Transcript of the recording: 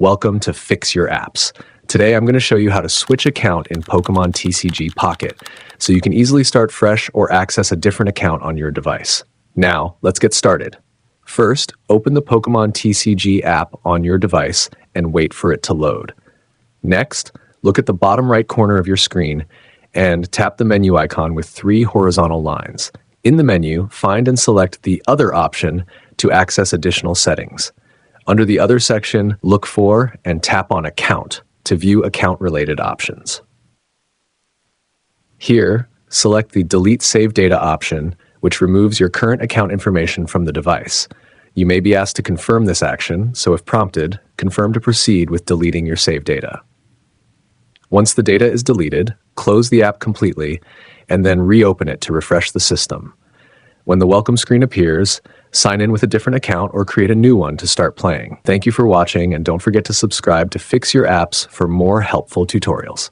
Welcome to Fix Your Apps. Today I'm going to show you how to switch account in Pokemon TCG Pocket, so you can easily start fresh or access a different account on your device. Now, let's get started. First, open the Pokemon TCG app on your device and wait for it to load. Next, look at the bottom right corner of your screen and tap the menu icon with 3 horizontal lines. In the menu, find and select the Other option to access additional settings. Under the Other section, look for and tap on Account to view account-related options. Here, select the Delete Save Data option, which removes your current account information from the device. You may be asked to confirm this action, so if prompted, confirm to proceed with deleting your save data. Once the data is deleted, close the app completely, and then reopen it to refresh the system. When the welcome screen appears, sign in with a different account or create a new one to start playing. Thank you for watching, and don't forget to subscribe to Fix Your Apps for more helpful tutorials.